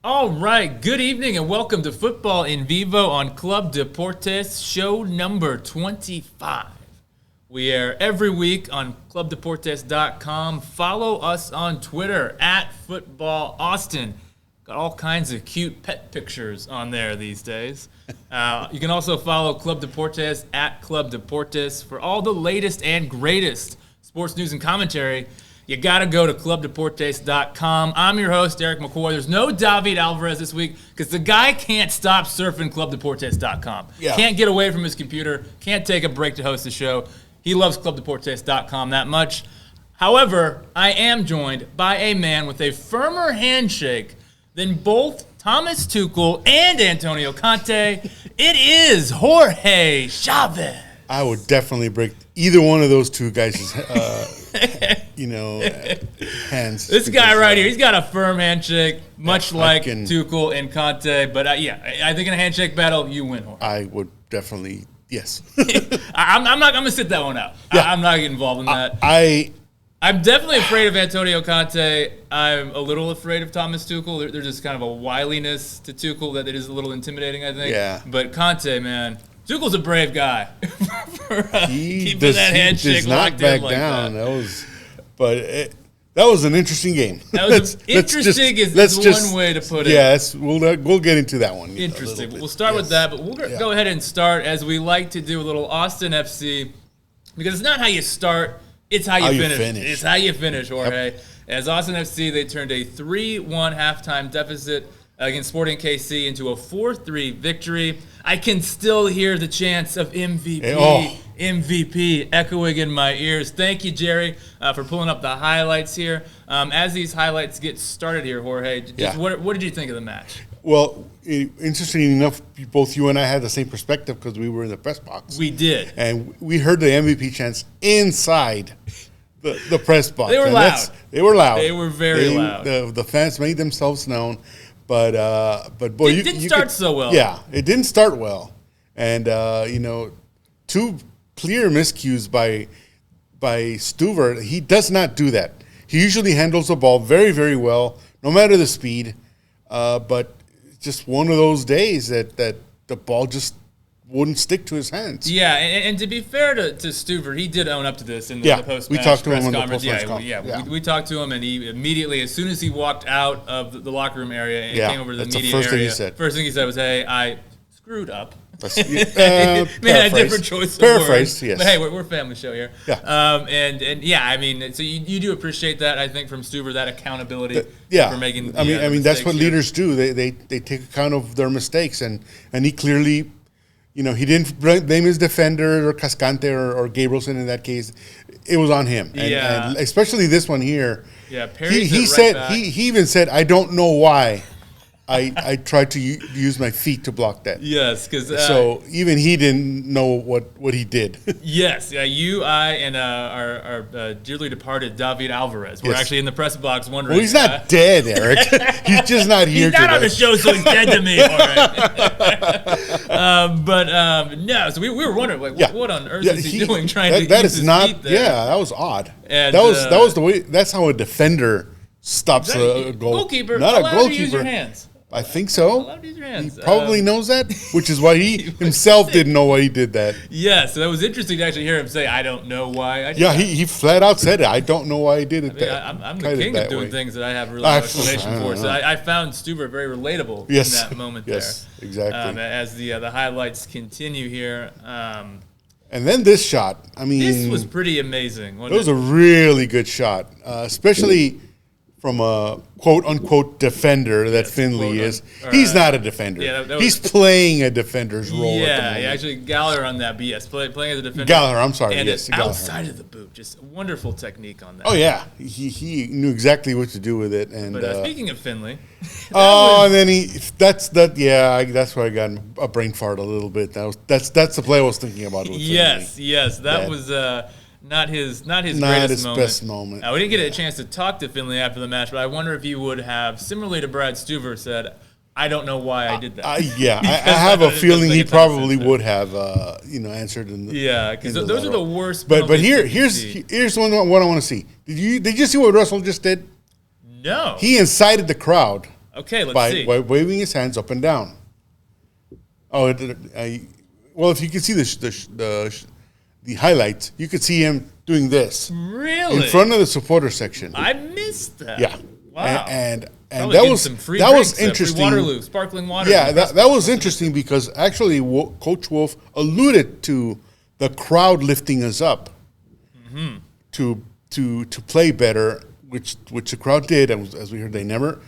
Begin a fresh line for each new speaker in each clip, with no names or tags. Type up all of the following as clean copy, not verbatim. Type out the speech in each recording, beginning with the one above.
All right, good evening and welcome to Futbol in Vivo on Club Deportes, show number 25. We air every week on clubdeportes.com. Follow us on Twitter at FutbolAustin. Got all kinds of cute pet pictures on there these days. You can also follow Club Deportes at Club Deportes for all the latest and greatest sports news and commentary. You got to go to clubdeportes.com. I'm your host, Eric McCoy. There's no David Alvarez this week because the guy can't stop surfing clubdeportes.com.
Yeah.
Can't get away from his computer. Can't take a break to host the show. He loves clubdeportes.com that much. However, I am joined by a man with a firmer handshake than both Thomas Tuchel and Antonio Conte. It is Jorge Chavez.
I would definitely break either one of those two guys' hands.
This guy right here, he's got a firm handshake, much like Tuchel and Conte. But I think in a handshake battle, you win, Jorge.
I would definitely, yes.
I'm going to sit that one out.
Yeah.
I'm not getting involved in that. I'm definitely afraid of Antonio Conte. I'm a little afraid of Thomas Tuchel. There's just kind of a wiliness to Tuchel that is a little intimidating, I think.
Yeah.
But Conte, man, Tuchel's a brave guy for keeping that handshake
he does not
locked
back
in like
down.
that.
That was an interesting game.
That was interesting is one way to put it.
Yes, we'll get into that one.
Interesting. We'll start with that, but we'll go ahead and start as we like to do a little Austin FC because it's not how you start. It's how you finish. It's how you finish, Jorge. Yep. As Austin FC, they turned a 3-1 halftime deficit against Sporting KC into a 4-3 victory. I can still hear the chants of MVP, MVP echoing in my ears. Thank you, Jerry, for pulling up the highlights here. As these highlights get started here, Jorge, what did you think of the match?
Well, interestingly enough, both you and I had the same perspective because we were in the press box.
We did.
And we heard the MVP chants inside the press box.
They were loud.
They were loud.
They were very loud.
The fans made themselves known. But boy,
it didn't start so well.
Yeah, it didn't start well. And, two clear miscues by Stuver. He does not do that. He usually handles the ball very, very well, no matter the speed. But just one of those days that the ball just wouldn't stick to his hands.
Yeah, and to be fair to Stuver, he did own up to this in the post-match
we talked to
press
him
conference.
We
talked to him, and he immediately, as soon as he walked out of the locker room area and came over to the media area, first thing he said was, "Hey, I screwed up." Made a different choice of words.
Yes.
But hey, we're a family show here.
Yeah.
And I mean, so you do appreciate that, I think, from Stuver, that accountability for making.
I mean that's what leaders do. They take account of their mistakes, and he clearly, he didn't blame his defender or Cascante or Gabrielson in that case. It was on him, and especially this one here.
Yeah,
he even said, "I don't know why." I tried to use my feet to block that.
Yes, because
so even he didn't know what he did.
Yes, you, I, and our dearly departed David Alvarez were actually in the press box wondering.
Well, he's not dead, Eric. He's just not here.
He's not on the show, so he's dead to me. All right. No. So we were wondering, what on earth is he doing trying to use his feet there?
Yeah, that was odd.
And,
that was the way. That's how a defender stops a goal.
Goalkeeper,
not a goalkeeper.
To use your hands.
I think so.
Allowed to use your hands.
He probably knows that, which is why he himself didn't know why he did that.
Yeah, so that was interesting to actually hear him say, "I don't know why I did that."
He flat out said it. I don't know why he did it.
I'm the king of doing things that I have really no explanation for. So I found Stuver very relatable in that moment there.
Yes, exactly.
As the highlights continue here.
And then this shot. I mean,
this was pretty amazing.
It was a really good shot, especially from a quote-unquote defender that Finley is. He's not a defender. Yeah, he's playing a defender's role at the moment.
Actually, Gallagher on that, but yes, playing as a defender.
Gallagher, I'm sorry.
And
yes,
outside of the boot, just wonderful technique on that.
Oh, yeah. He knew exactly what to do with it. And
but speaking of Finley.
And then that's where I got a brain fart a little bit. That's the play I was thinking about with Finley.
Yes. That was... Not his
best moment.
We didn't get a chance to talk to Finley after the match, but I wonder if he would have, similarly to Brad Stuver, said, "I don't know why I did that."
I have a feeling he probably would have, answered.
Because those are the worst.
But here's what I want to see. Did you see what Russell just did?
No.
He incited the crowd
Okay, let's see.
By waving his hands up and down. Oh, well, if you can see the highlights, you could see him doing this.
Really?
In front of the supporter section.
I missed that.
Yeah.
Wow.
And that was interesting.
Free Waterloo, sparkling water.
Yeah, that was interesting because actually Coach Wolf alluded to the crowd lifting us up to play better, which the crowd did. As we heard, they never,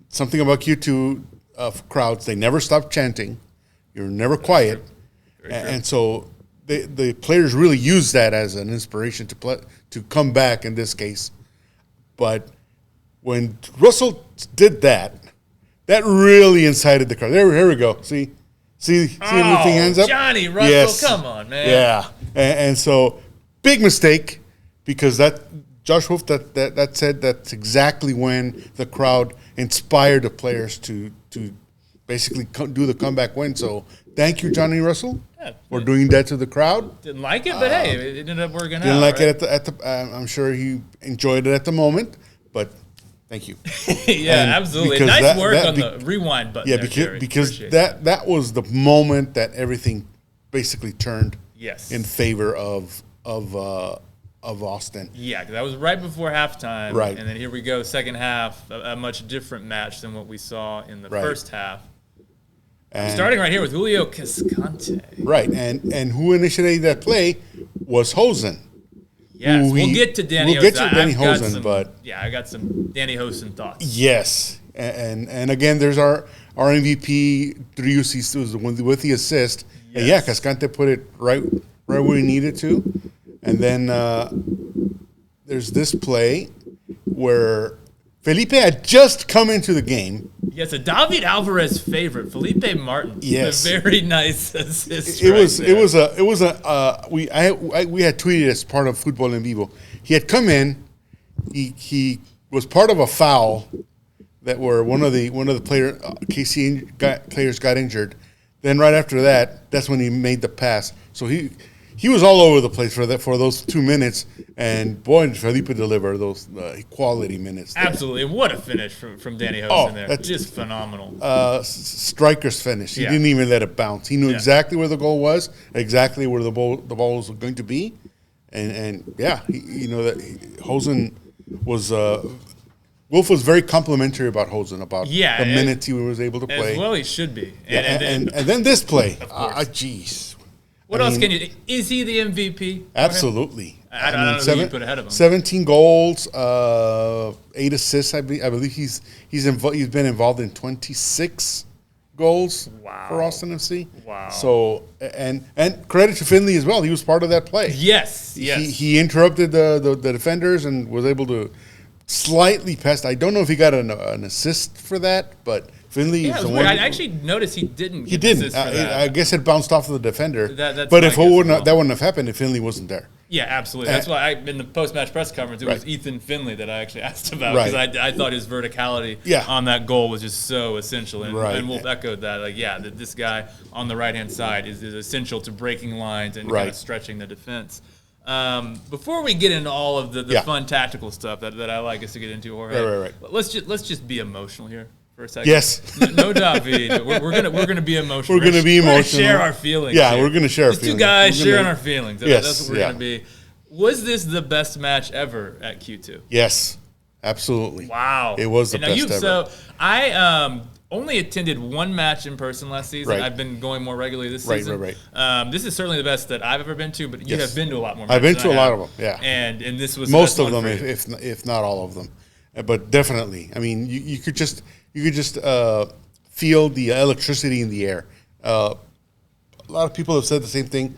something about Q2 crowds, they never stopped chanting. You're never quiet. And so the players really used that as an inspiration to come back in this case. But when Russell did that, that really incited the crowd. Here we go. See him lifting hands up?
Johnny Russell, yes. Come on, man.
Yeah. And so, big mistake, because Josh Wolf that said that's exactly when the crowd inspired the players to basically do the comeback win. So, thank you, Johnny Russell, for doing that to the crowd.
Didn't like it, but hey, it ended up working out.
Didn't like it at the I'm sure he enjoyed it at the moment, but thank you.
Yeah, absolutely. Nice work on the rewind button.
Yeah, because that was the moment that everything basically turned in favor of Austin.
Yeah, because that was right before halftime.
Right.
And then here we go, second half, a much different match than what we saw in the first half. And starting right here with Julio Cascante.
Right, and who initiated that play was Hosen.
Yes, we'll get to Danny Hosen.
We'll get to Danny Hosen, but...
Yeah, I got some Danny Hosen thoughts.
Yes, and again, there's our MVP, Driussi, with the assist. Yes. And yeah, Cascante put it right where he needed to. And then there's this play where Felipe had just come into the game.
Yes, a David Alvarez favorite, Felipe Martin.
Yes,
a very nice assist.
We had tweeted as part of Futbol en Vivo. He had come in. He was part of a foul that where one of the KC players got injured. Then right after that's when he made the pass. So he was all over the place for those 2 minutes, and boy, Felipe delivered those quality minutes.
Absolutely, and what a finish from Danny Hosen there! That's just phenomenal.
Striker's finish. He didn't even let it bounce. He knew exactly where the goal was, exactly where the ball was going to be, and that Hosen was. Wolf was very complimentary about Hosen, about the minutes he was able to play.
As well, he should be.
And then this play, jeez.
What else can you? Is he the MVP?
Absolutely.
I don't know who you put ahead of him.
17 goals, 8 assists. I believe he's been involved in 26 goals for Austin FC.
Wow.
So and credit to Finley as well. He was part of that play.
Yes.
He interrupted the defenders and was able to slightly pass. I don't know if he got an assist for that, but. Finley is the one.
I actually noticed he didn't.
He didn't. I guess it bounced off of the defender.
That's
but that wouldn't have happened if Finley wasn't there.
Yeah, absolutely. That's why in the post-match press conference, it was Ethan Finley that I actually asked about because I thought his verticality on that goal was just so essential. And Wolf echoed that. This guy on the right-hand side is essential to breaking lines and kind of stretching the defense. Before we get into all of the fun tactical stuff that I like us to get into, Jorge, let's just be emotional here. For a second.
Yes.
No David. We're gonna be emotional.
We're gonna be emotional.
We're gonna share our feelings.
Yeah,
here.
We're gonna share our
feelings.
Two
guys sharing our feelings.
Yes,
that's what we're gonna be. Was this the best match ever at Q2?
Yes, absolutely.
Wow.
It was the best ever.
So I only attended one match in person last season. I've been going more regularly this season.
Right.
This is certainly the best that I've ever been to, but you have been to a lot more.
I've been to a lot of them. Yeah.
And this was
most of them, if not all of them, but definitely. I mean, you could just feel the electricity in the air. A lot of people have said the same thing.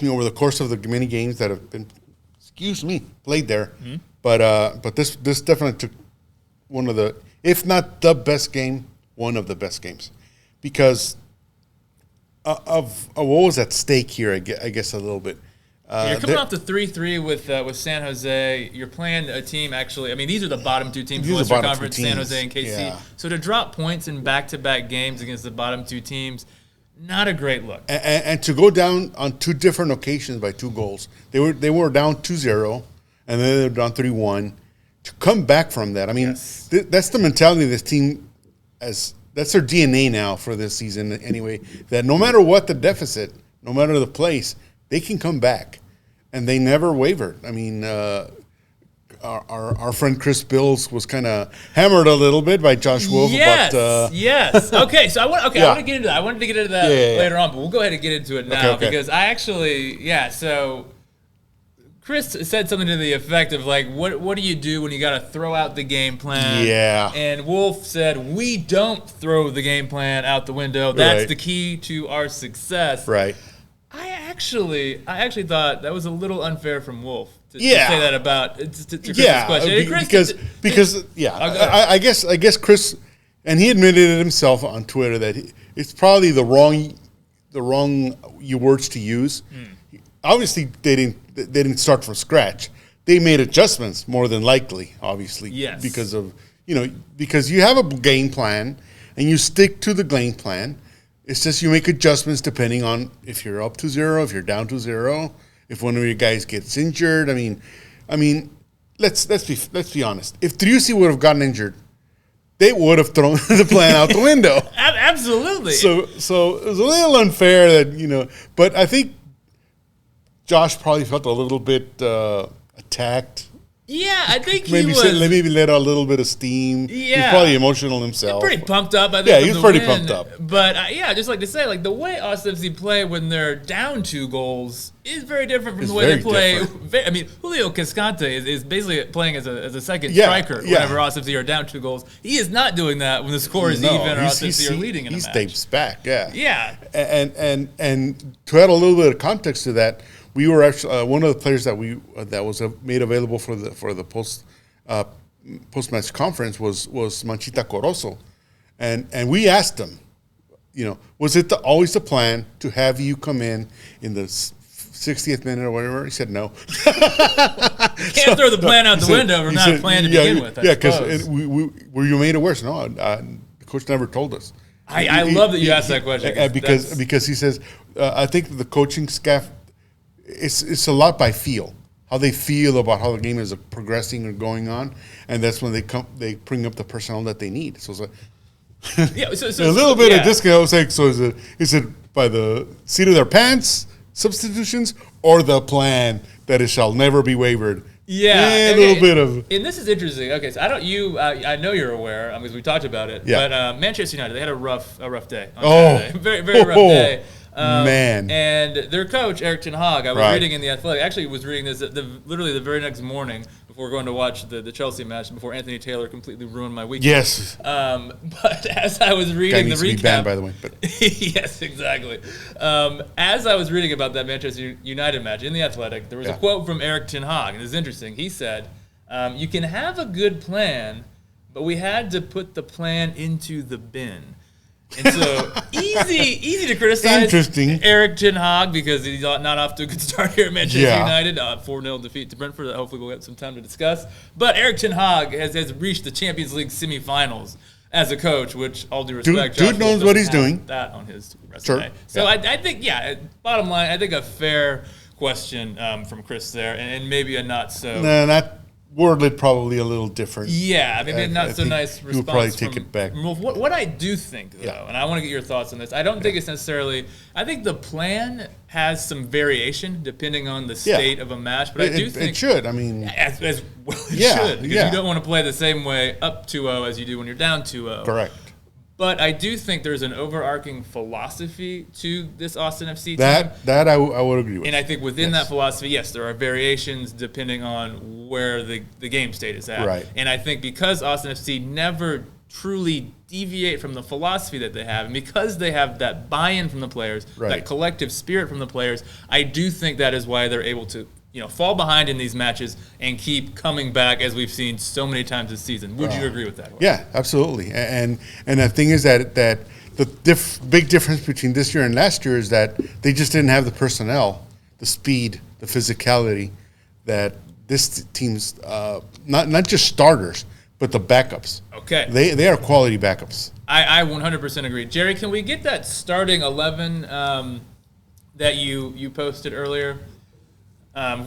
Over the course of the many games that have been, played there. Mm-hmm. But this definitely took one of the, if not the best game, one of the best games, because of what was at stake here. I guess a little bit.
You're coming off the 3-3 with San Jose. You're playing a team, actually. I mean, these are the bottom two teams in the Western Conference, San Jose and KC. Yeah. So to drop points in back-to-back games against the bottom two teams, not a great look.
And to go down on two different occasions by 2 goals. They were down 2-0, and then they were down 3-1. to come back from that. I mean, that's the mentality of this team. That's their DNA now for this season anyway. That no matter what the deficit, no matter the place, they can come back, and they never wavered. I mean, our friend Chris Bills was kind of hammered a little bit by Josh Wolf.
Yes. Okay, so I want to get into that. I wanted to get into that later on, but we'll go ahead and get into it now because I actually, so Chris said something to the effect of like, what do you do when you got to throw out the game plan? Yeah. And Wolf said, we don't throw the game plan out the window. That's the key to our success.
Right.
I actually thought that was a little unfair from Wolf to say that about to Chris's question. Because I guess Chris, and he admitted it himself on Twitter that it's probably the wrong words to use. Obviously, they didn't start from scratch. They made adjustments more than likely. Obviously, because you have a game plan and you stick to the game plan. It's just you make adjustments depending on if you're up to 0, if you're down to 0, if one of your guys gets injured. I mean, let's be honest. If Driussi would have gotten injured, they would have thrown the plan out the window. Absolutely.
So it was a little unfair that but I think Josh probably felt a little bit attacked.
Yeah, I think
maybe let out a little bit of steam. Yeah, he's probably emotional himself.
Pretty pumped up. I think.
Yeah, he's pretty pumped up.
But I just like to say, like the way Austin FC play when they're down 2 goals is very different from the way they play. I mean, Julio Cascante is basically playing as a second striker whenever Austin FC are down 2 goals. He is not doing that when the score is even or Austin FC are leading in a match.
He steps back.
Yeah.
And to add a little bit of context to that. We were actually one of the players that was made available for the post match conference was Manchita Corozo, and we asked him, was it always the plan to have you come in the 60th minute or whatever? He said no.
Can't throw the plan out the window. We're not planned to begin with.
Because were you made it worse? No, the coach never told us.
I love that you asked that question
because he says I think the coaching staff. It's a lot by feel, how they feel about how the game is progressing or going on, and that's when they bring up the personnel that they need. So it's like a little bit of discount. I was like, so is it by the seat of their pants substitutions or the plan that it shall never be wavered?
Yeah,
a little bit of.
And this is interesting. Okay, so I know you're aware because we talked about it. Yeah. But Manchester United, they had a rough day on Saturday. Very, very rough day.
Man.
And their coach, Eric Ten Hag, I was reading in The Athletic, actually was reading this literally the very next morning before going to watch the Chelsea match, before Anthony Taylor completely ruined my weekend.
Yes.
But as I was reading the recap. To be banned, by the way. But. Yes, exactly. As I was reading about that Manchester United match in The Athletic, there was a quote from Eric Ten Hag, and it's interesting. He said, you can have a good plan, but we had to put the plan into the bin. And so easy to criticize Eric Ten Hag because he's not off to a good start here at Manchester United. 4-0 defeat to Brentford that hopefully we'll get some time to discuss. But Eric Ten Hag has reached the Champions League semifinals as a coach, which all due respect,
dude knows what he's doing.
That on his resume. Sure. So I think, bottom line, I think a fair question from Chris there, and maybe a not so.
No, not. Worded probably a little different.
Yeah, maybe not so nice response.
You would probably take it back.
What I do think, though, and I want to get your thoughts on this, I don't think it's necessarily – I think the plan has some variation depending on the state of a match, but I do think –
It should. I mean –
As well it should, because you don't want to play the same way up 2-0 as you do when you're down 2-0.
Correct.
But I do think there's an overarching philosophy to this Austin FC team.
That I would agree with.
And I think within that philosophy, yes, there are variations depending on where the game state is at.
Right.
And I think because Austin FC never truly deviate from the philosophy that they have, and because they have that buy-in from the players, that collective spirit from the players, I do think that is why they're able to fall behind in these matches and keep coming back, as we've seen so many times this season. Would you agree with that?
Yeah, absolutely. And the thing is that the big difference between this year and last year is that they just didn't have the personnel, the speed, the physicality that this team's not just starters, but the backups.
Okay.
They are quality backups.
I 100% agree. Jerry, can we get that starting 11 that you posted earlier?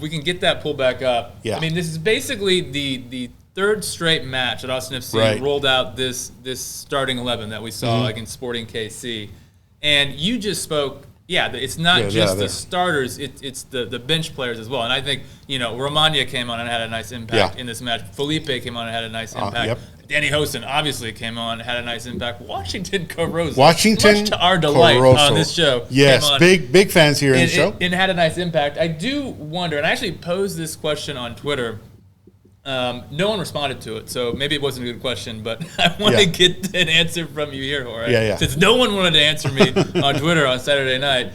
We can get that pulled back up.
Yeah.
I mean, this is basically the third straight match that Austin FC rolled out this starting 11 that we saw against Sporting KC. And you just spoke, it's not just the starters, it's the bench players as well. And I think, Romagna came on and had a nice impact in this match. Felipe came on and had a nice impact. Danny Hosen obviously came on and had a nice impact. Washington Caruso. Much to our delight on this show.
Yes, big fans here in the show.
And had a nice impact. I do wonder, and I actually posed this question on Twitter. No one responded to it, so maybe it wasn't a good question, but I want to get an answer from you here, Jorge. Since no one wanted to answer me on Twitter on Saturday night.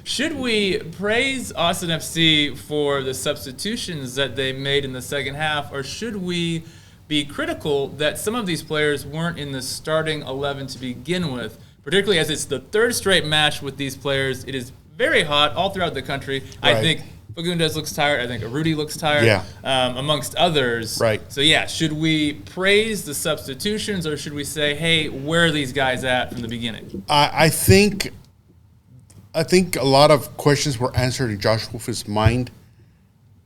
Should we praise Austin FC for the substitutions that they made in the second half, or should we be critical that some of these players weren't in the starting 11 to begin with, particularly as it's the third straight match with these players? It is very hot all throughout the country. I think Fagundes looks tired. I think Rudy looks tired, amongst others. So, should we praise the substitutions, or should we say, hey, where are these guys at from the beginning?
I think a lot of questions were answered in Josh Wolf's mind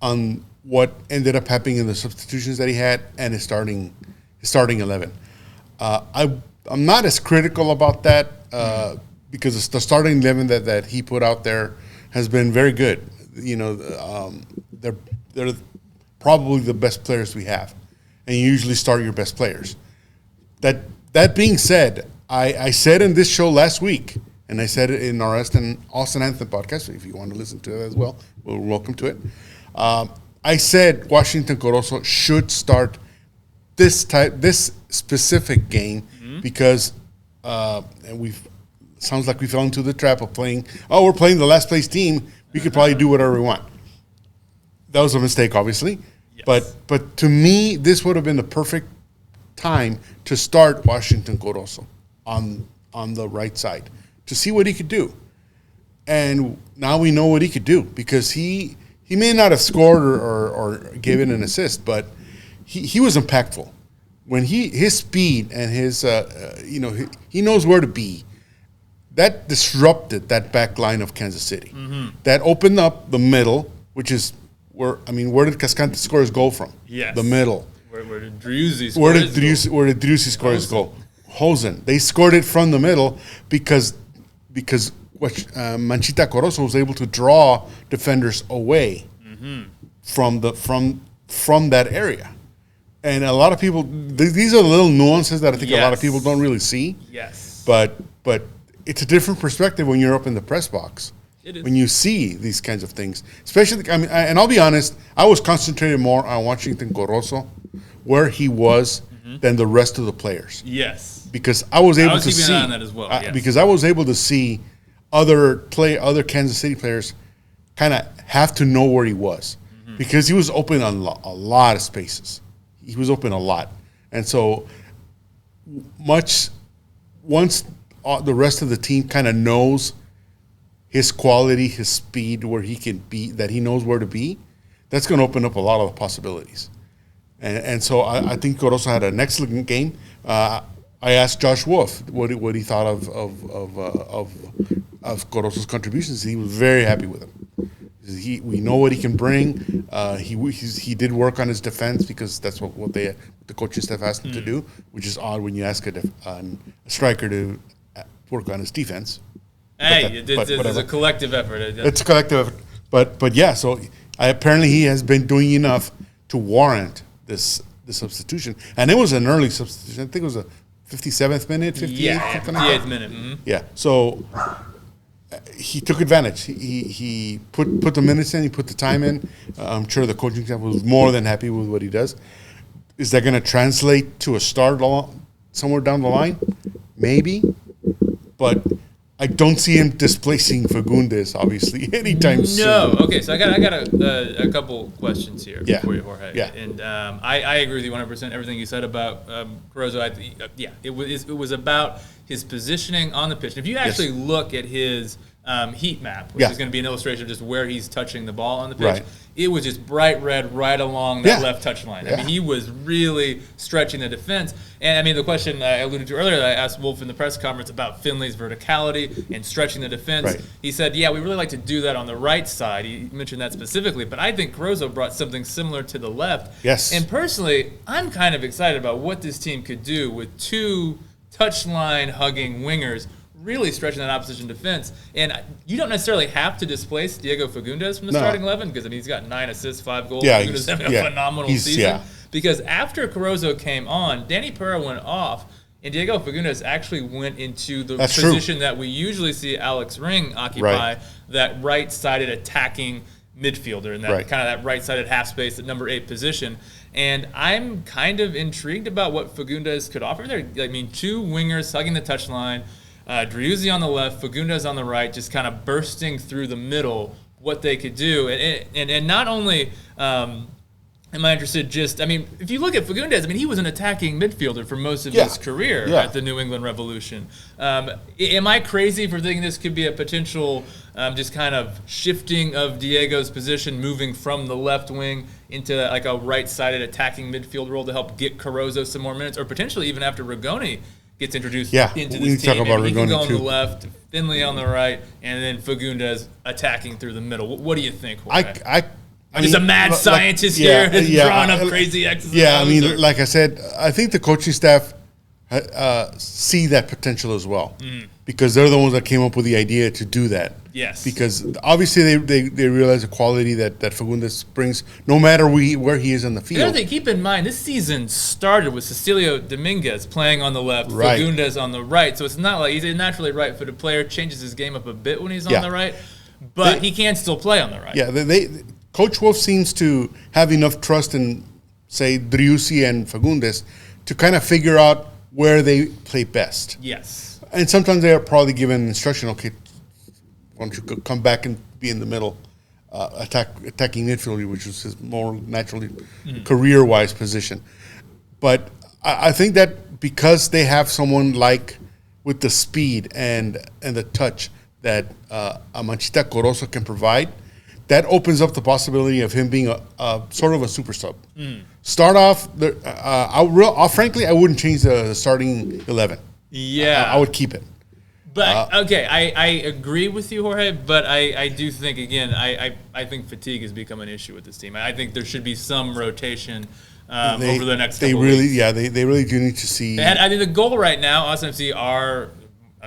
on what ended up happening in the substitutions that he had and his starting 11. I'm not as critical about that because the starting 11 that he put out there has been very good. They're probably the best players we have, and you usually start your best players. That being said, I said in this show last week, and I said it in our Austin Anthem podcast. If you want to listen to it as well, we're welcome to it. I said Washington Caruso should start this specific game because sounds like we fell into the trap of playing. Oh, we're playing the last place team. We could probably do whatever we want. That was a mistake, obviously. Yes. But to me, this would have been the perfect time to start Washington Caruso on the right side to see what he could do. And now we know what he could do because he may not have scored or given an assist, but he was impactful. When his speed and his he knows where to be. That disrupted that back line of Kansas City. That opened up the middle, which is where did Cascante score his goal from? Yes. The middle.
Where did Driussi score his goal?
Where did Driussi score his goal? Hosen. They scored it from the middle because Manchita Caruso was able to draw defenders away from that area. And a lot of people, these are the little nuances that I think a lot of people don't really see.
Yes.
But it's a different perspective when you're up in the press box.
It is.
When you see these kinds of things. Especially, and I'll be honest, I was concentrated more on Washington Caruso, where he was, than the rest of the players.
Yes.
Because I was able to see.
Keeping an eye on that as well.
Because I was able to see other Kansas City players kind of have to know where he was. Because he was open on a lot of spaces. He was open a lot. And so once the rest of the team kind of knows his quality, his speed, where he can be, that he knows where to be, that's going to open up a lot of the possibilities. And so I think Caruso had an excellent game. I asked Josh Wolf what he thought of Caruso's contributions. He was very happy with him. We know what he can bring. He did work on his defense because that's what the coaching staff asked him to do, which is odd when you ask a striker to work on his defense.
Hey, it's a collective effort.
It's a collective effort. But yeah, so apparently he has been doing enough to warrant the substitution. And it was an early substitution. I think it was a 57th minute, 58th,
58th minute.
Yeah, so he took advantage. He put the minutes in. He put the time in. I'm sure the coaching staff was more than happy with what he does. Is that going to translate to a start somewhere down the line? Maybe, but I don't see him displacing Fagundes, obviously, anytime soon. No.
Okay, so I got a couple questions here for you, Jorge.
Yeah.
And I agree with you 100%. Everything you said about Caruso. It was about his positioning on the pitch. If you actually look at his heat map, which is going to be an illustration of just where he's touching the ball on the pitch.
Right.
It was just bright red right along that left touch line. I mean, he was really stretching the defense. And, I mean, the question I alluded to earlier that I asked Wolf in the press conference about Finley's verticality and stretching the defense.
Right.
He said, we really like to do that on the right side. He mentioned that specifically. But I think Caruso brought something similar to the left.
Yes.
And personally, I'm kind of excited about what this team could do with two touchline hugging wingers really stretching that opposition defense. And you don't necessarily have to displace Diego Fagundes from the starting 11 because, I mean, he's got 9 assists, 5 goals.
Yeah,
Fagundes having a phenomenal season.
Yeah.
Because after Caruso came on, Danny Pera went off, and Diego Fagundes actually went into the position that we usually see Alex Ring occupy, that right-sided attacking midfielder in that kind of that right-sided half space at number 8 position. And I'm kind of intrigued about what Fagundes could offer there. I mean, two wingers hugging the touchline, Driussi on the left, Fagundes on the right, just kind of bursting through the middle, what they could do. And not only am I interested if you look at Fagundes, I mean, he was an attacking midfielder for most of his career at the New England Revolution. Am I crazy for thinking this could be a potential just kind of shifting of Diego's position, moving from the left wing into like a right-sided attacking midfield role to help get Caruso some more minutes, or potentially even after Rigoni gets introduced into this team. He can go on the left, Finley on the right, and then Fagundes attacking through the middle. What do you think, Jorge? I'm just a mad scientist here, drawing up crazy exercises.
Yeah, I mean, like I said, I think the coaching staff see that potential as well, because they're the ones that came up with the idea to do that.
Yes.
Because obviously they realize the quality that Fagundes brings, no matter where he is on the field.
The other thing, keep in mind, this season started with Cecilio Dominguez playing on the left, Fagundes on the right. So it's not like he's a naturally right-footed player, changes his game up a bit when he's on the right, but he can still play on the right.
Yeah, Coach Wolf seems to have enough trust in, say, Driussi and Fagundes to kind of figure out where they play best.
Yes.
And sometimes they are probably given instruction, okay, why don't you come back and be in the middle, attacking midfield, which is his more naturally career-wise position. But I think that because they have someone like with the speed and the touch that Manchita Caruso can provide, that opens up the possibility of him being a sort of a super sub. Start off, frankly, I wouldn't change the starting 11.
Yeah.
I would keep it.
But, okay, I agree with you, Jorge, but I do think, again, I think fatigue has become an issue with this team. I think there should be some rotation over the next couple weeks.
Yeah, they really do need to see.
I think the goal right now, Austin FC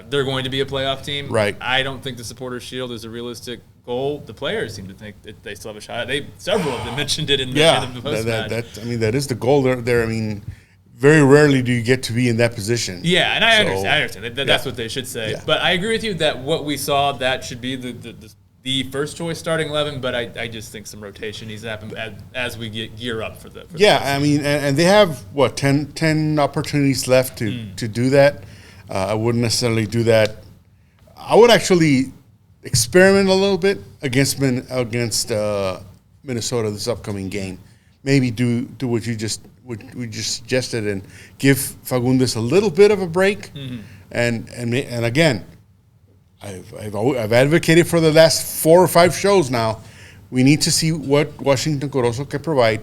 they're going to be a playoff team.
Right.
I don't think the Supporters' Shield is a realistic goal. The players seem to think that they still have a shot. Several of them mentioned it in the post-match.
That is the goal. There. I mean, very rarely do you get to be in that position.
Yeah, and I understand. That's what they should say. Yeah. But I agree with you that what we saw, that should be the first choice starting 11, but I just think some rotation needs to happen as we gear up for the
I mean, and they have, 10 opportunities left to do that. I wouldn't necessarily do that. I would actually experiment a little bit against Minnesota this upcoming game. Maybe do what we just suggested and give Fagundes a little bit of a break. And again, I've advocated for the last 4 or 5 shows now. We need to see what Washington Caruso can provide.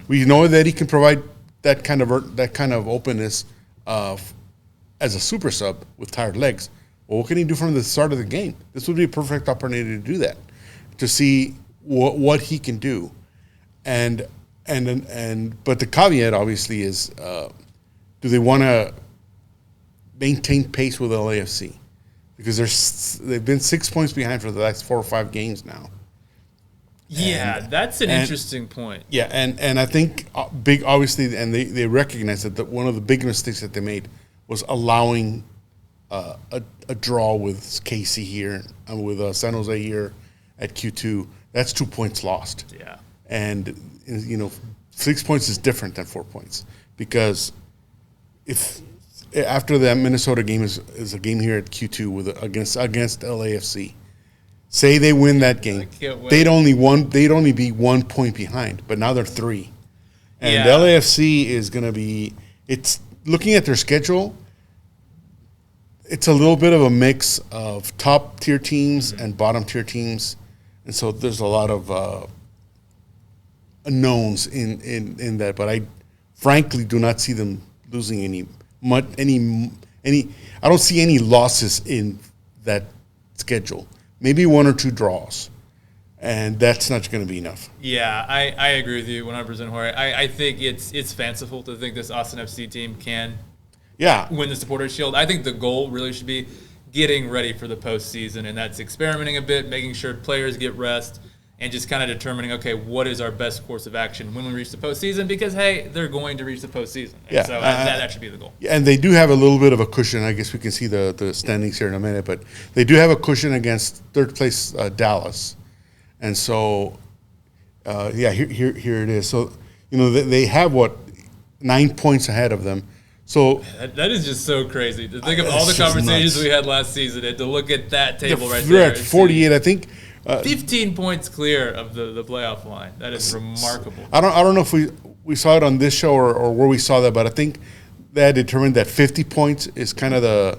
We know that he can provide that kind of openness as a super sub with tired legs. Well, what can he do from the start of the game? This would be a perfect opportunity to do that, to see what he can do, but the caveat obviously is, do they want to maintain pace with LAFC? Because they've been 6 points behind for the last 4 or 5 games now.
Yeah, that's an interesting point.
Yeah, and I think obviously, and they recognize that one of the big mistakes that they made was allowing a draw with KC here and with San Jose here at Q2. That's 2 points lost.
Yeah. And,
6 points is different than 4 points, because if after that Minnesota game is a game here at Q2 against LAFC, say they win that game, they'd only be 1 point behind, but now they're 3. And LAFC is going to be, it's looking at their schedule, it's a little bit of a mix of top tier teams and bottom tier teams, and so there's a lot of unknowns in that. But I frankly do not see them losing any. I don't see any losses in that schedule. Maybe 1 or 2 draws, and that's not going to be enough.
Yeah, I agree with you 100%, Jorge. I think it's fanciful to think this Austin FC team can win the Supporters Shield. I think the goal really should be getting ready for the postseason, and that's experimenting a bit, making sure players get rest, and just kind of determining, okay, what is our best course of action when we reach the postseason? Because, hey, they're going to reach the postseason. And so that should be the goal.
And they do have a little bit of a cushion. I guess we can see the standings here in a minute. But they do have a cushion against third place Dallas. And so, here it is. So, they have, 9 points ahead of them. So
that is just so crazy to think of all the conversations we had last season and to look at that table right there.
They're at 48, I think.
15 points clear of the playoff line. That is remarkable.
I don't know if we saw it on this show or where we saw that, but I think they had determined that 50 points is kind of the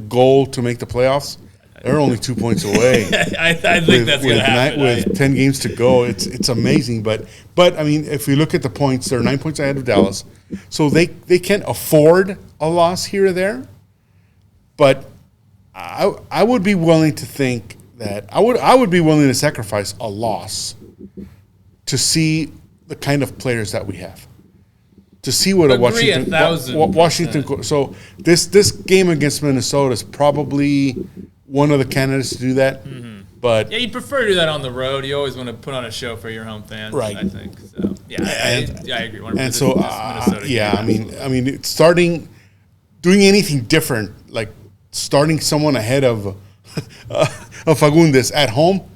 goal to make the playoffs. They're only 2 points away.
I think that's going to happen.
With 10 games to go, it's amazing. But I mean, if we look at the points, they're 9 points ahead of Dallas, so they can afford a loss here or there. But I would be willing to think that I would be willing to sacrifice a loss to see the kind of players that we have, to see what Washington. So this game against Minnesota is probably one of the candidates to do that. Mm-hmm. But
yeah, you prefer to do that on the road. You always want to put on a show for your home fans,
right?
I think so. Yeah, I agree.
And so, I mean, it's doing anything different, like starting someone ahead of Fagundes at home.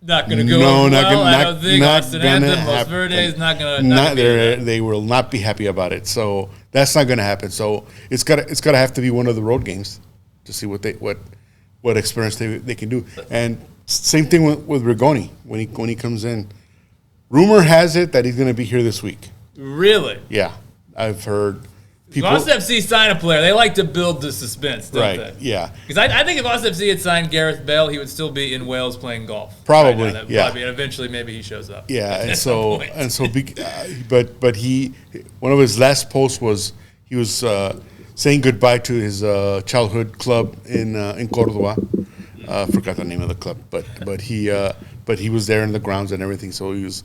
Not going to go well. I don't think Austin Anthem, Los Verdes, not going to.
They will not be happy about it. So that's not going to happen. So it's got to have to be one of the road games to see what experience they can do. And same thing with Rigoni when he comes in. Rumor has it that he's going to be here this week.
Really?
Yeah, I've heard.
If Austin FC sign a player, they like to build the suspense, don't they?
Yeah.
Because I think if Austin FC had signed Gareth Bale, he would still be in Wales playing golf.
Probably,
right now. And eventually maybe he shows up.
Yeah, and so but he, one of his last posts was he was saying goodbye to his childhood club in Córdoba. Forgot the name of the club, but he was there in the grounds and everything, so he was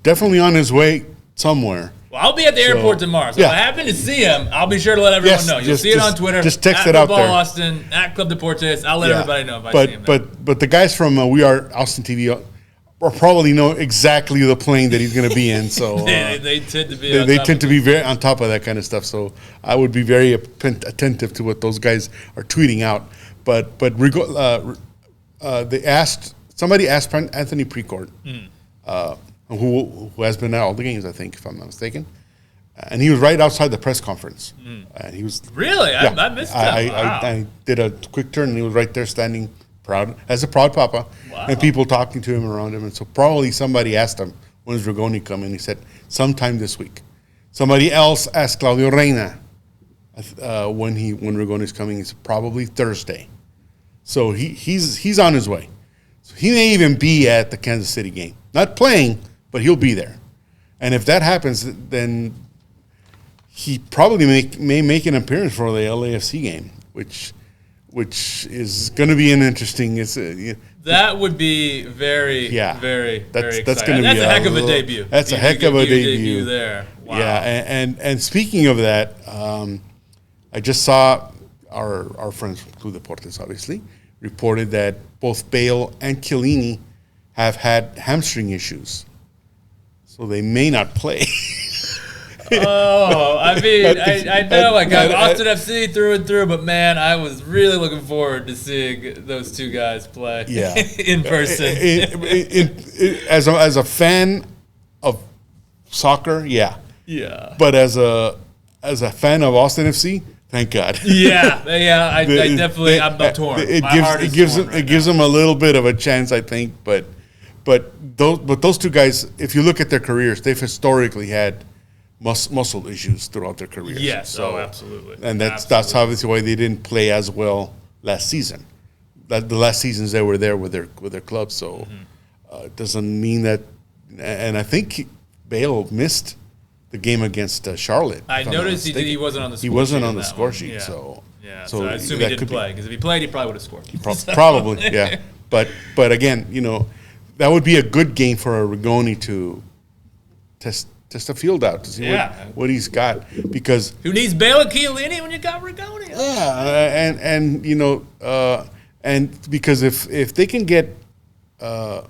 definitely on his way somewhere.
Well, I'll be at the airport tomorrow, so if I happen to see him, I'll be sure to let everyone know. You'll see it on Twitter.
Just text it out there.
At Futbol Austin, at Club Deportes. I'll let everybody know if I see him.
But the guys from We Are Austin TV will probably know exactly the plane that he's going to be in. So
they tend to be.
They tend to be very on top of that kind of stuff. So I would be very attentive to what those guys are tweeting out. But they asked Anthony Precourt. Who has been at all the games, I think, if I'm not mistaken. And he was right outside the press conference. And he was
really? Yeah, I missed that.
I did a quick turn, and he was right there standing proud, as a proud papa, and people talking to him around him. And so probably somebody asked him, when is Rigoni coming? He said, sometime this week. Somebody else asked Claudio Reyna when Rigoni's coming. It's probably Thursday. So he's on his way. So he may even be at the Kansas City game. Not playing, but he'll be there. And if that happens, then he probably may make an appearance for the LAFC game, which is going to be an interesting.
That would be very exciting. That's
going to be
a heck of a debut.
That's a heck of a debut
there. Wow.
Yeah, and speaking of that, I just saw our friends from Club Deportes obviously reported that both Bale and Chiellini have had hamstring issues, so they may not play.
I mean, I know, I'm Austin FC through and through, but man, I was really looking forward to seeing those two guys play in person.
As a fan of soccer, yeah. But as a fan of Austin FC, thank God.
I definitely, I'm torn.
It gives them a little bit of a chance, I think, but those two guys, if you look at their careers, they've historically had muscle issues throughout their careers.
Yes,
so,
absolutely.
And that's obviously why they didn't play as well last season. The last seasons they were there with their clubs, so it doesn't mean that. And I think Bale missed the game against Charlotte.
I noticed he wasn't on the score sheet.
He wasn't on the score
one.
sheet,
Yeah.
so
So I assume he didn't play, because if he played, he probably would have scored.
Probably, yeah. But again, that would be a good game for a Rigoni to test the field out to see what he's got, because
who needs Bale and Chiellini when you got Rigoni?
Yeah, and because if they can get that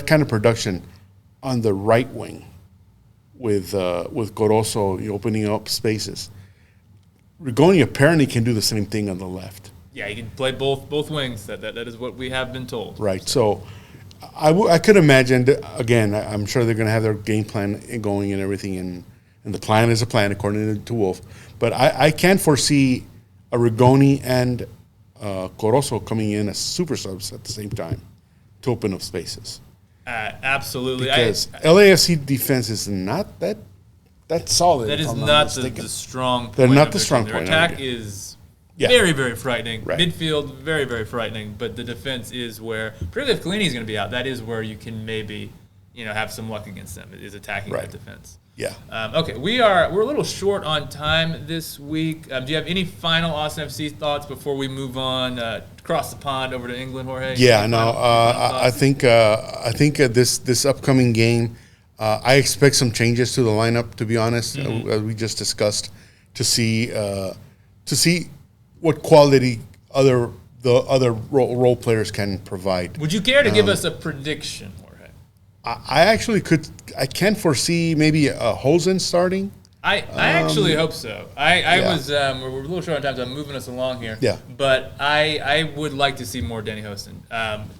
kind of production on the right wing with Corozo opening up spaces, Rigoni apparently can do the same thing on the left.
Yeah, he can play both wings. That is what we have been told.
Right. So I could imagine that, again, I'm sure they're going to have their game plan going and everything, and the plan is a plan according to Wolf. But I can't foresee a Rigoni and Corozo coming in as super subs at the same time to open up spaces.
Absolutely.
Because LAFC defense is not that solid.
That is not the strong point.
They're not the strong
Their
point.
attack is very, very frightening. Right. Midfield, very, very frightening. But the defense is where, particularly if Chiellini is going to be out, that is where you can maybe have some luck against them, is attacking that defense.
Yeah.
Okay, we're a little short on time this week. Do you have any final Austin FC thoughts before we move on across the pond over to England, Jorge?
Yeah, I think this upcoming game, I expect some changes to the lineup. To be honest, as we just discussed, to see what quality the other role players can provide.
Would you care to give us a prediction, Jorge?
I actually could. I can't foresee maybe a Hosen starting.
I actually hope so. I was we're a little short on time, so I'm moving us along here.
Yeah.
But I would like to see more Danny Hoesen.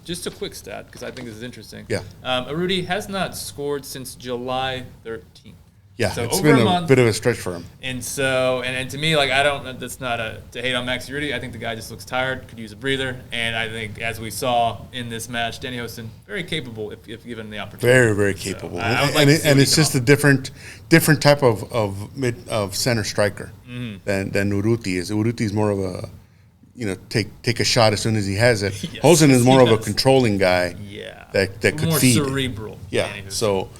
Just a quick stat, because I think this is interesting.
Yeah.
Arudi has not scored since July 13th.
Yeah,
so
it's
over
been
a month,
bit of a stretch for him.
And so, and to me, like, I don't, that's not to hate on Max Arudi. I think the guy just looks tired, could use a breather. And I think, as we saw in this match, Danny Hoesen, very capable if given the opportunity.
Very, very capable.
So
and it's just a different type of center striker than Urruti is. Urruti is more of a, take a shot as soon as he has it.
Yes,
Hosen is more of a controlling guy.
Yeah.
That could
more
feed.
Cerebral.
Yeah. So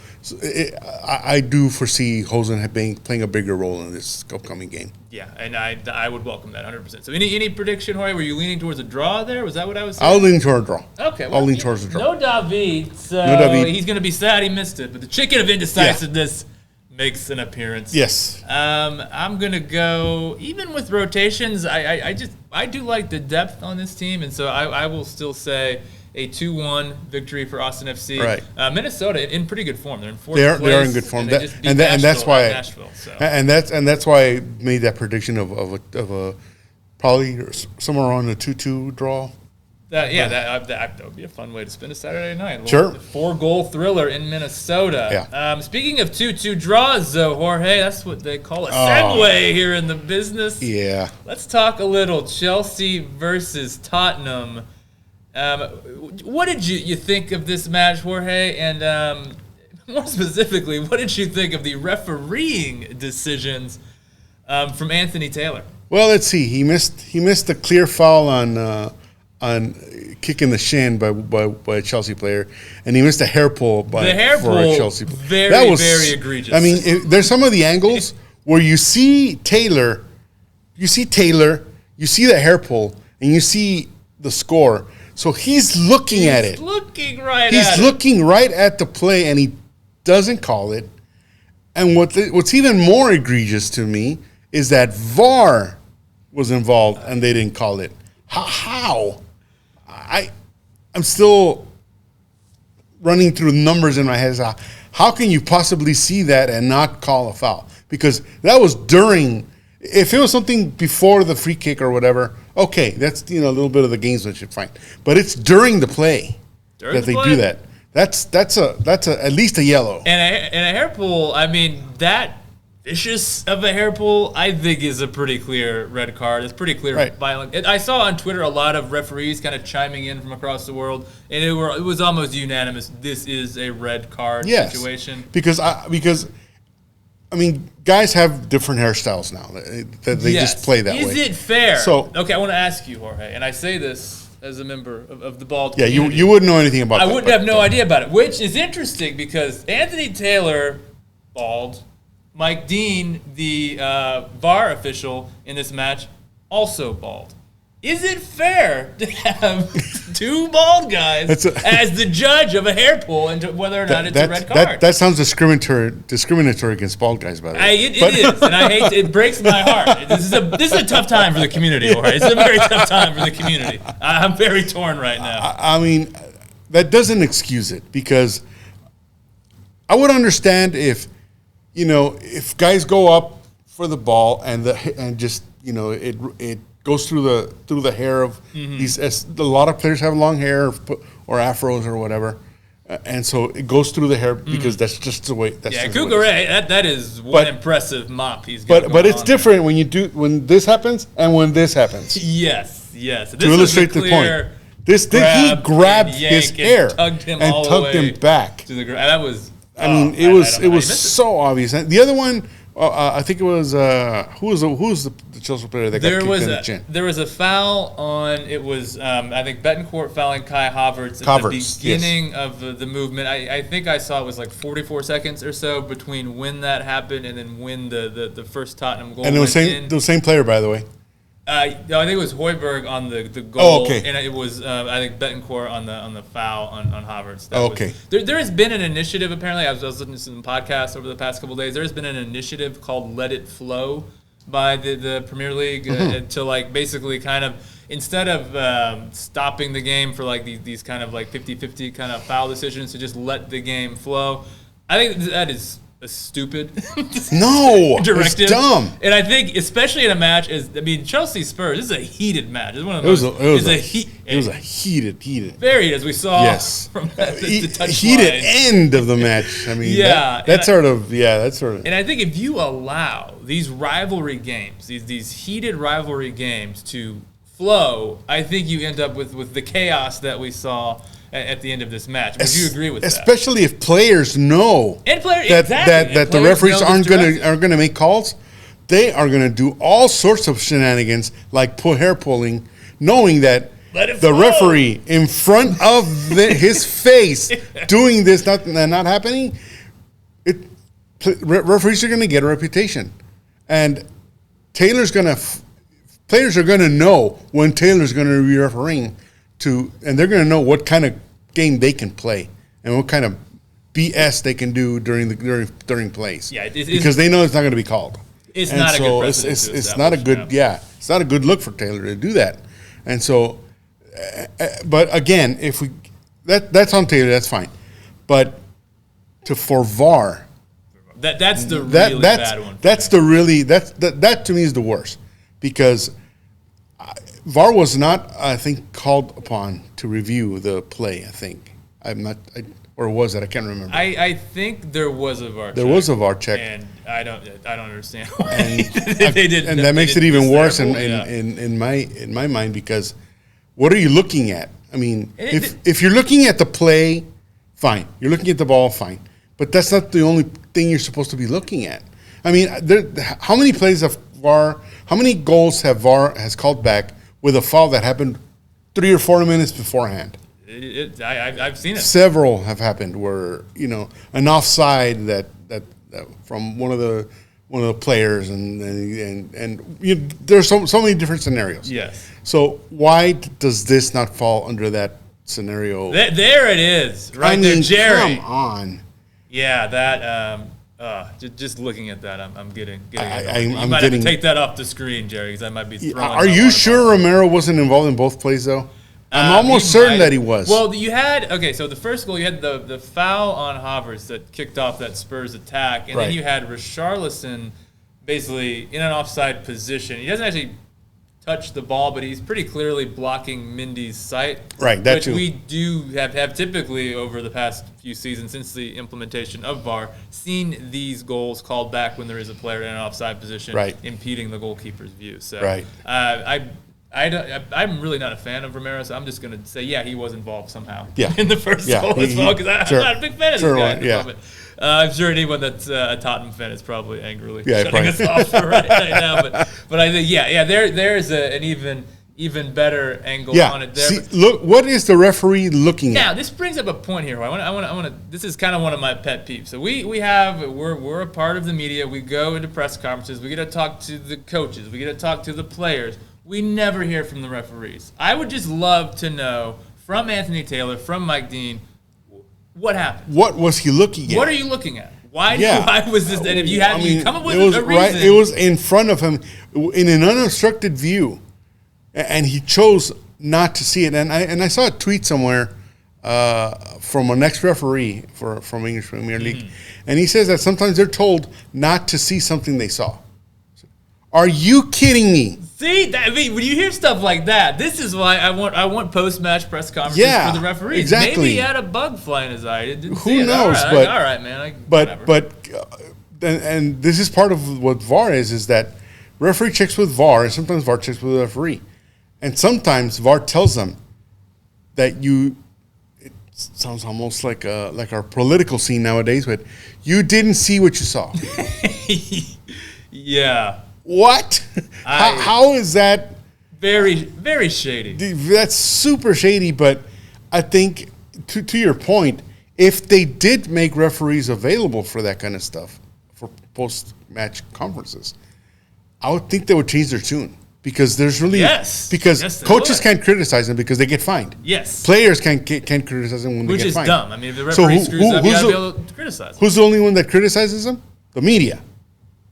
I do foresee Hosen playing a bigger role in this upcoming game.
Yeah, and I would welcome that 100%. So any prediction, Jorge? Were you leaning towards a draw there? Was that what I was saying?
I'll lean toward a draw.
Okay.
I'll lean towards a draw.
No David, so he's going to be sad he missed it. But the chicken of indecisiveness makes an appearance.
Yes.
I'm going to go, even with rotations, I do like the depth on this team. And so I will still say a 2-1 victory for Austin FC.
Right.
Minnesota in pretty good form. They're in fourth place.
They are in good form.
And
that's why
Nashville, so.
and that's why I made that prediction of a probably somewhere around a 2-2 draw.
That would be a fun way to spend a Saturday night.
Sure.
4-goal thriller in Minnesota.
Yeah.
Speaking of 2-2 draws, though, Jorge, that's what they call a segue here in the business.
Yeah.
Let's talk a little Chelsea versus Tottenham. What did you think of this match, Jorge? And more specifically, what did you think of the refereeing decisions from Anthony Taylor?
Well, let's see. He missed a clear foul on kicking the shin by a Chelsea player, and he missed a hair pull for a Chelsea player.
Very egregious.
I mean, there's some of the angles where you see Taylor, you see the hair pull, and you see the score. So he's looking at it. He's looking right at the play, and he doesn't call it. And what's even more egregious to me is that VAR was involved, and they didn't call it. How? I'm still running through numbers in my head. How can you possibly see that and not call a foul? Because that was during. If it was something before the free kick or whatever, okay, that's a little bit of the gamesmanship, fine. But it's during the play that they do that. That's at least a yellow.
And a hair pull. I mean, that vicious of a hair pull, I think, is a pretty clear red card. It's pretty clear violent. I saw on Twitter a lot of referees kind of chiming in from across the world, and it was almost unanimous. This is a red card situation.
Because I mean, guys have different hairstyles now. They just play that way.
Is it fair?
So,
okay, I want to ask you, Jorge, and I say this as a member of the bald
yeah,
community.
you wouldn't know anything about that.
I wouldn't have no idea about it, which is interesting because Anthony Taylor, bald, Mike Dean, the VAR official in this match, also bald. Is it fair to have two bald guys as the judge of a hair pull and whether or not it's a red card?
That sounds discriminatory against bald guys, by the way.
It is, and I hate it breaks my heart. This is a tough time for the community, Jorge. It's a very tough time for the community. I'm very torn right now.
I mean, that doesn't excuse it because I would understand if guys go up for the ball and just it goes through the hair of these. A lot of players have long hair or afros or whatever, and so it goes through the hair because that's just the way.
Kukure, that is one impressive mop he's got.
But it's different when this happens and when this happens.
Yes.
To illustrate the point, he grabbed his hair and tugged him back
to the ground. That was.
I mean, it was so obvious. And the other one. I think it was who was the Chelsea player that got kicked in the chin?
There was a foul on. It was I think Betancourt fouling Kai Havertz at the beginning of the movement. I think I saw it was like 44 seconds or so between when that happened and then when the first Tottenham goal.
And it was the same player, by the way.
I think it was Højbjerg on the goal.
Oh, okay.
And it was I think Betancourt on the foul on Havertz.
Okay.
There has been an initiative apparently. I was listening to some podcasts over the past couple of days. There has been an initiative called Let It Flow by the Premier League to like basically kind of instead of stopping the game for like these kind of like 50-50 kind of foul decisions to just let the game flow. I think that is a stupid directive.
It's dumb.
And I think, especially in a match, Chelsea Spurs. This is a heated match. It's one of those.
It was a heated.
Very heated, as we saw from the touchline.
Heated end of the match. I mean, that's sort of.
And I think if you allow these rivalry games, these heated rivalry games to flow, I think you end up with the chaos that we saw at the end of this match. Would you agree with that? Especially
if players know that the referees aren't going to make calls, they are going to do all sorts of shenanigans like hair pulling, knowing that the referee in front of his face doing this not happening. Referees are going to get a reputation, and players are going to know when Taylor's going to be refereeing. And they're going to know what kind of game they can play and what kind of BS they can do during plays. Yeah, because they know it's not going to be called.
It's not a good precedent.
It's not a good. Yeah, it's not a good look for Taylor to do that. And so, but again, if that's on Taylor, that's fine. But for VAR,
that's the really bad one.
That to me is the worst because. VAR was not, I think, called upon to review the play. I think or was it? I can't remember.
I think there was a VAR.
There was a VAR check,
and I don't understand why
they did. And that makes it even worse in my mind because what are you looking at? I mean, if you're looking at the play, fine. You're looking at the ball, fine. But that's not the only thing you're supposed to be looking at. I mean, how many plays of VAR? How many goals have VAR has called back with a foul that happened 3 or 4 minutes beforehand?
I've seen it.
Several have happened where an offside that from one of the players and there's so many different scenarios.
Yes.
So why does this not fall under that scenario?
There it is, right there, Jerry.
Come on.
Yeah, that. Just looking at that, I'm getting. You
I'm
might have to take that off the screen, Jerry, because I might be throwing.
Are you sure Romero wasn't involved in both plays, though? I'm almost certain that he was.
Well, so the first goal, you had the foul on Havertz that kicked off that Spurs attack, and then you had Richarlison basically in an offside position. He doesn't actually touch the ball, but he's pretty clearly blocking Mendy's sight.
Right, that
which
too.
we do have typically over the past few seasons since the implementation of VAR seen these goals called back when there is a player in an offside position impeding the goalkeeper's view. So I'm really not a fan of Ramirez. I'm just going to say, he was involved somehow
in
the first goal as well, because I'm not a big fan of this guy at the moment. I'm sure anyone that's a Tottenham fan is probably angrily shutting us off right now. But I think, there's an even better angle on it there.
See, look, what is the referee looking at?
Now, this brings up a point here. I want to. This is kind of one of my pet peeves. So we're a part of the media. We go into press conferences. We get to talk to the coaches. We get to talk to the players. We never hear from the referees. I would just love to know from Anthony Taylor, from Mike Dean, what happened.
What was he looking at?
What are you looking at? Why was this? And if you come up with a reason.
Right, it was in front of him in an unobstructed view, and he chose not to see it. And I saw a tweet somewhere from an ex-referee from English Premier League, and he says that sometimes they're told not to see something they saw. Are you kidding me?
See, when you hear stuff like that, this is why I want post-match press conferences for the referees.
Exactly.
Maybe he had a bug fly in his eye.
Who knows?
All right, man.
And this is part of what VAR is that referee checks with VAR, and sometimes VAR checks with the referee, and sometimes VAR tells them that It sounds almost like our political scene nowadays, but you didn't see what you saw.
Yeah.
What? How is that?
Very, very shady.
That's super shady, but I think, to your point, if they did make referees available for that kind of stuff, for post-match conferences, I would think they would change their tune. Because there's really... Because coaches can't criticize them because they get fined.
Yes.
Players can't criticize them when they get fined.
Which is dumb. I mean, if the referee screws up, you got to be able to criticize them.
Who's the only one that criticizes them? The media.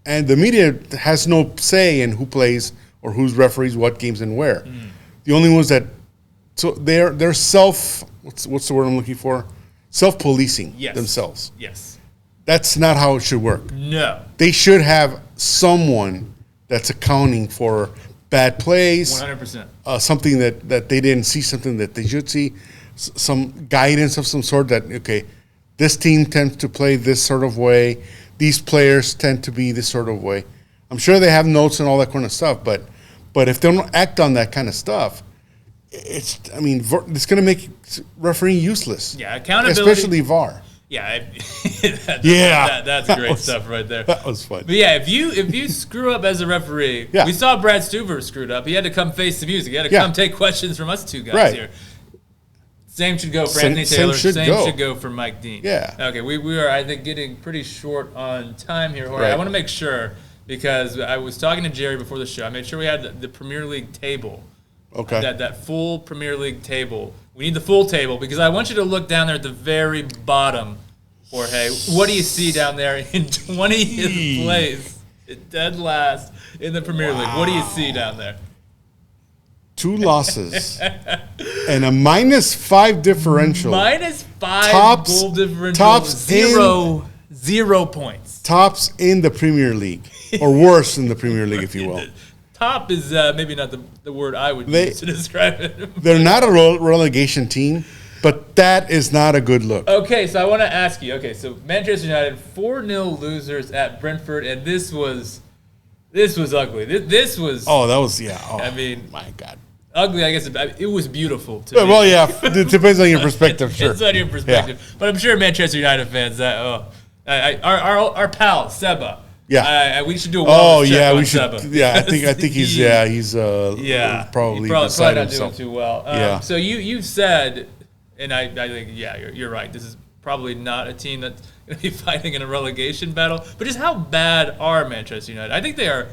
And the media has no say in who plays or who's referees what games and where. The only ones that they're what's the word I'm looking for? Self-policing themselves.
Yes.
That's not how it should work.
No.
They should have someone that's accounting for bad plays.
100%.
Something that they didn't see, something that they should see, some guidance of some sort that, okay, this team tends to play this sort of way. These players tend to be this sort of way. I'm sure they have notes and all that kind of stuff, but if they don't act on that kind of stuff, it's going to make refereeing useless.
Yeah, accountability.
Especially VAR.
Yeah, that's great stuff right there.
That was fun.
But yeah, if you screw up as a referee, we saw Brad Stuver screwed up. He had to come face the music. He had to come take questions from us two guys here. Same should go for Anthony Taylor. Same should go for Mike Dean.
Yeah.
Okay, we are, I think, getting pretty short on time here, Jorge.
Right.
I want to make sure, because I was talking to Jerry before the show. I made sure we had the Premier League table.
Okay.
That full Premier League table. We need the full table, because I want you to look down there at the very bottom, Jorge. What do you see down there in 20th place, dead last in the Premier League? What do you see down there?
2 losses and a -5 differential.
-5 goal differential. Zero points.
Tops in the Premier League, or worse in the Premier League, if you will.
Top is maybe not the word I would use to describe it.
They're not a relegation team, but that is not a good look.
Okay, so I want to ask you. Okay, so Manchester United 4-0 losers at Brentford, and this was ugly. This was.
Oh, that was Oh,
I mean,
my God.
Ugly, I guess. It was beautiful to me.
Well, yeah, it depends on your perspective, sure.
It's on your perspective. Yeah. But I'm sure Manchester United fans, our pal, Seba.
Yeah.
We should do a wellness check on
we should.
Seba.
Yeah, I think he's probably
not doing
himself.
too well. So you said, and I think, you're right. This is probably not a team that's going to be fighting in a relegation battle. But just how bad are Manchester United? I think they are.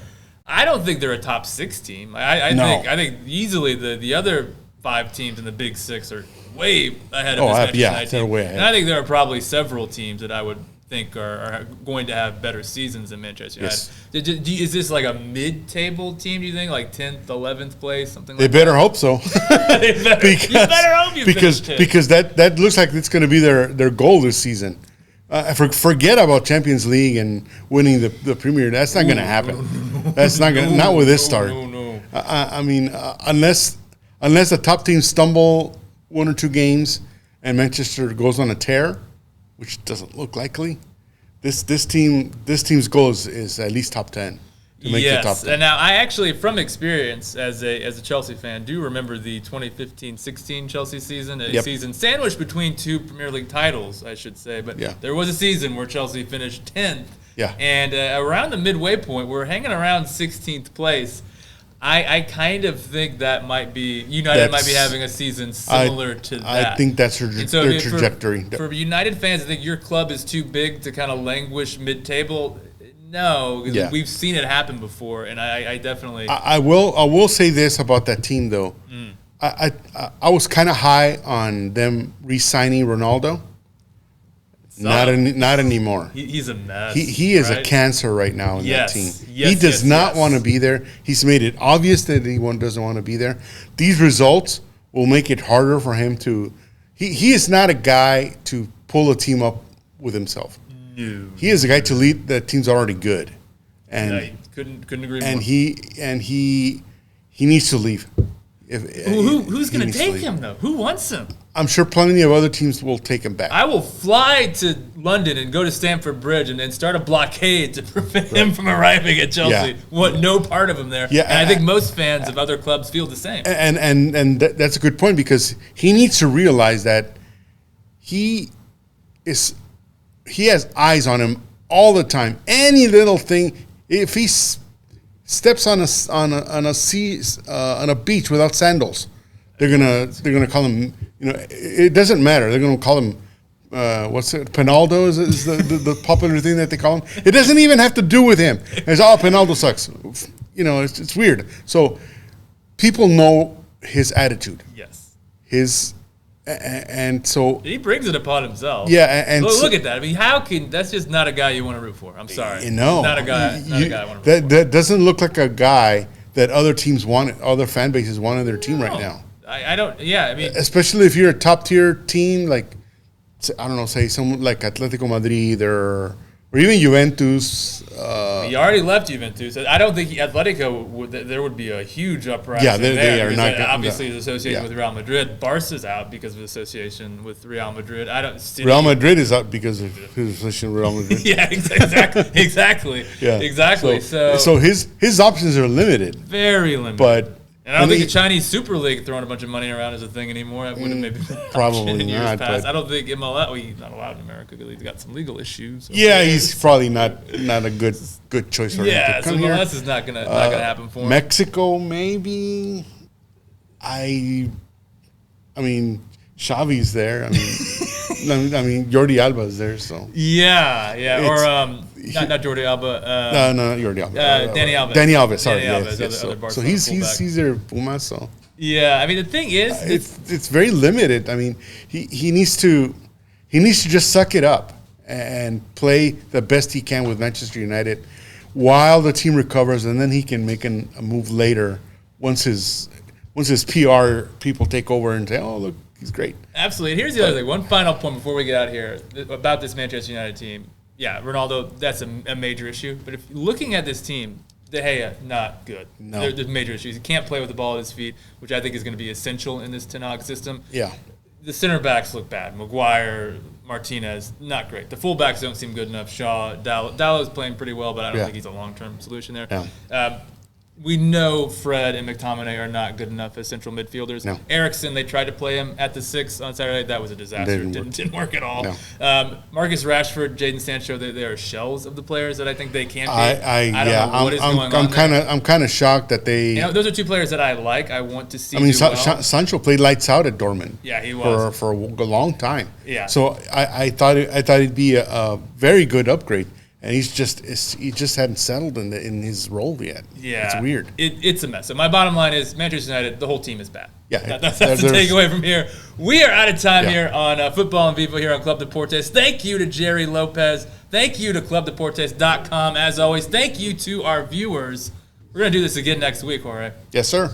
I don't think they're a top 6 team. I think easily the other 5 teams in the Big 6 are way ahead of this Manchester United team.
Way ahead.
And I think there are probably several teams that I would think are going to have better seasons than Manchester United. Yes. Is this like a mid-table team, do you think? Like 10th, 11th place, something like that?
They better hope so.
You better hope you
because that looks like it's going to be their goal this season. Forget about Champions League and winning the Premier. That's not going to happen. That's not going. Not with this start.
No.
I mean, unless the top teams stumble 1 or 2 games and Manchester goes on a tear, which doesn't look likely. This team's goal is at least top 10. to make the top 10.
And now I actually, from experience as a Chelsea fan, do remember the 2015-16 Chelsea season, a season sandwiched between two Premier League titles, I should say. But there was a season where Chelsea finished 10th.
Yeah.
And around the midway point, we're hanging around 16th place. I kind of think that might be United might be having a season similar to that.
I think that's their trajectory.
For United fans, I think your club is too big to kind of languish mid-table. No, because we've seen it happen before, and I definitely.
I will say this about that team though. I was kind of high on them re-signing Ronaldo. Not anymore.
He's a mess.
He is a cancer right now in that team.
Yes,
he does not want to be there. He's made it obvious that he doesn't want to be there. These results will make it harder for him to. He is not a guy to pull a team up with himself.
No.
He is a guy to lead the team's already good, and
couldn't agree more.
And he needs to leave.
Who's going to take him though? Who wants him?
I'm sure plenty of other teams will take him back.
I will fly to London and go to Stamford Bridge and start a blockade to prevent him from arriving at Chelsea. Want no part of him there. Yeah, and I think most fans of other clubs feel the same.
And that's a good point, because he needs to realize that he has eyes on him all the time. Any little thing, if he steps on a beach without sandals, they're gonna call him. It doesn't matter. They're gonna call him. What's it? Pinaldo is the popular thing that they call him. It doesn't even have to do with him. It's Pinaldo sucks. It's weird. So people know his attitude.
Yes.
And so
he brings it upon himself.
Yeah, and
look at that. I mean, that's just not a guy you want to root for. I'm sorry.
Not
a guy. I want to root for.
That doesn't look like a guy that other teams want. Other fan bases want on their team right now.
I don't. Yeah, I mean,
especially if you're a top tier team, like I don't know, say someone like Atletico Madrid or even Juventus.
He already left Juventus. I don't think Atletico there would be a huge uprising.
Yeah, they are not.
Obviously, his association with Real Madrid. Barca's out because of his association with Real Madrid.
Real Madrid is out because of his association with Real Madrid.
Yeah, exactly.
Yeah,
exactly.
So his options are limited.
Very limited.
But
and I don't think the Chinese Super League throwing a bunch of money around is a thing anymore. That would have maybe been
probably
in years
not.
Past. I don't think MLS. He's not allowed in America because he's got some legal issues.
He's probably not a good choice for him to come here.
MLS is not gonna happen for him.
Mexico, maybe. I mean, Xavi's there. I mean, Jordi Alba's there. So
or not Jordi Alba.
No, Jordi Alba.
Danny Alves.
Danny Alves. Sorry.
Danny Alves,
so he's their Puma. So
I mean, the thing is,
it's very limited. I mean, he needs to just suck it up and play the best he can with Manchester United while the team recovers, and then he can make a move later once his PR people take over and say, "Oh, look, he's great."
Absolutely. And here's the other thing. One final point before we get out of here about this Manchester United team. Yeah, Ronaldo, that's a major issue. But if looking at this team, De Gea, not good.
No.
There's major issues. He can't play with the ball at his feet, which I think is going to be essential in this Ten Hag system.
Yeah.
The center backs look bad. Maguire, Martinez, not great. The full backs don't seem good enough. Shaw, Dallow's playing pretty well, but I don't think he's a long-term solution there.
Yeah.
We know Fred and McTominay are not good enough as central midfielders.
No.
Eriksson, they tried to play him at the 6 on Saturday. That was a disaster. Didn't work at all.
No.
Marcus Rashford, Jadon Sancho, they are shells of the players that I think they can be.
I don't
know what is going on there.
I'm kind of shocked that they.
Those are two players that I like. I want to see.
Sancho played lights out at Dortmund.
Yeah, he was
for a long time.
Yeah.
So I thought it'd be a very good upgrade. And he just hadn't settled in his role yet.
Yeah,
it's weird.
It's a mess. So my bottom line is Manchester United. The whole team is bad.
Yeah,
that's the takeaway from here. We are out of time here on Futbol and Vivo here on Club Deportes. Thank you to Jerry Lopez. Thank you to ClubDeportes.com. As always, thank you to our viewers. We're gonna do this again next week, Jorge.
Yes, sir.